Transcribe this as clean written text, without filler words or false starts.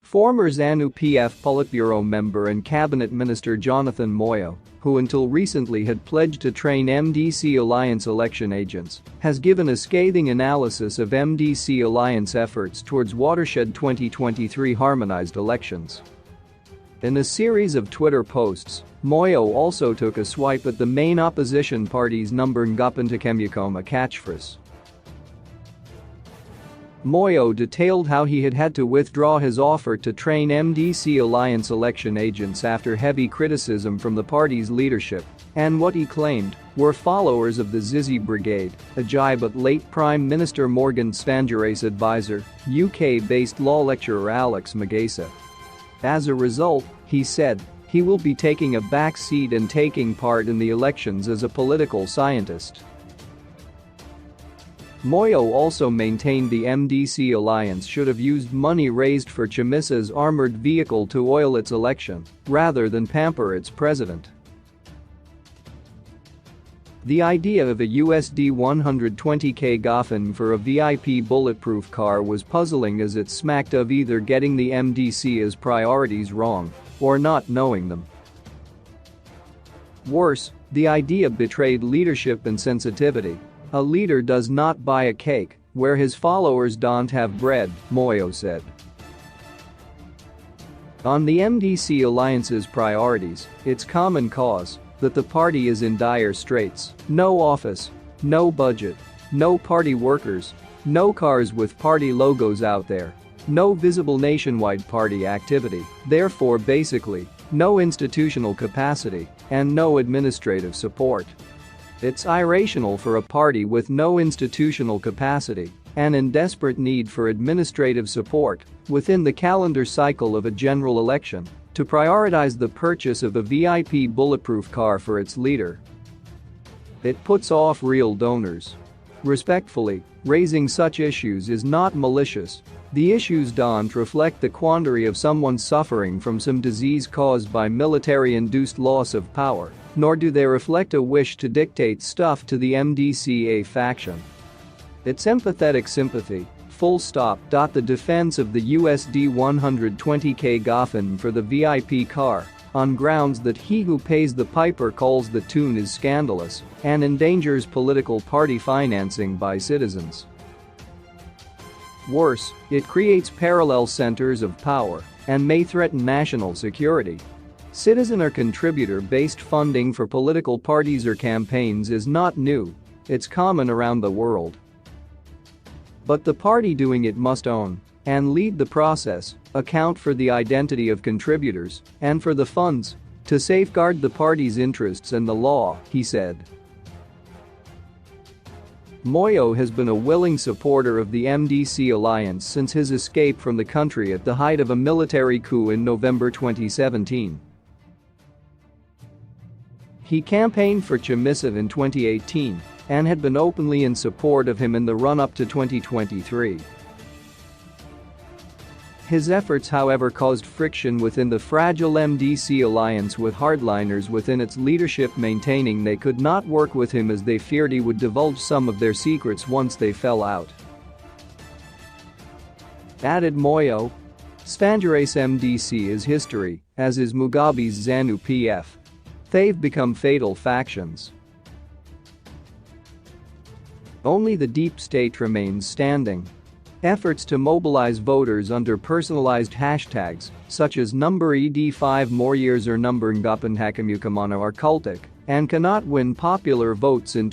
Former ZANU-PF Politburo member and cabinet minister Jonathan Moyo, who until recently had pledged to train MDC Alliance election agents, has given a scathing analysis of MDC Alliance efforts towards watershed 2023 harmonized elections. In a series of Twitter posts, Moyo also took a swipe at the main opposition party's Ngapintakemyukoma catchphrase. Moyo detailed how he had to withdraw his offer to train MDC Alliance election agents after heavy criticism from the party's leadership and what he claimed were followers of the Zizi Brigade, a jibe at late Prime Minister Morgan Tsvangira's advisor, UK-based law lecturer Alex Magesa. As a result, he said, he will be taking a back seat and taking part in the elections as a political scientist. Moyo also maintained the MDC Alliance should have used money raised for Chamisa's armored vehicle to oil its election, rather than pamper its president. The idea of a USD 120k coffin for a VIP bulletproof car was puzzling, as it smacked of either getting the MDC's priorities wrong or not knowing them. Worse, the idea betrayed leadership and sensitivity. A leader does not buy a cake where his followers don't have bread, Moyo said. On the MDC Alliance's priorities, it's common cause that the party is in dire straits: no office, no budget, no party workers, no cars with party logos out there, no visible nationwide party activity, therefore basically, no institutional capacity, and no administrative support. It's irrational for a party with no institutional capacity and in desperate need for administrative support within the calendar cycle of a general election to prioritize the purchase of a VIP bulletproof car for its leader. It puts off real donors. Respectfully, raising such issues is not malicious. The issues don't reflect the quandary of someone suffering from some disease caused by military-induced loss of power, nor do they reflect a wish to dictate stuff to the MDCA faction. It's empathetic sympathy, full stop. The defense of the USD 120k coffin for the VIP car, on grounds that he who pays the piper calls the tune, is scandalous and endangers political party financing by citizens. Worse, it creates parallel centers of power and may threaten national security. Citizen or contributor-based funding for political parties or campaigns is not new, it's common around the world. But the party doing it must own and lead the process, account for the identity of contributors, and for the funds to safeguard the party's interests and the law, he said. Moyo has been a willing supporter of the MDC Alliance since his escape from the country at the height of a military coup in November 2017. He campaigned for Chamisa in 2018 and had been openly in support of him in the run-up to 2023. His efforts, however, caused friction within the fragile MDC Alliance, with hardliners within its leadership maintaining they could not work with him as they feared he would divulge some of their secrets once they fell out. Added Moyo, Tsvangira's MDC is history, as is Mugabe's ZANU-PF. They've become fatal factions. Only the deep state remains standing. Efforts to mobilize voters under personalized hashtags, such as #ED5 more years or #Ngapintakemyukoma, are cultic and cannot win popular votes in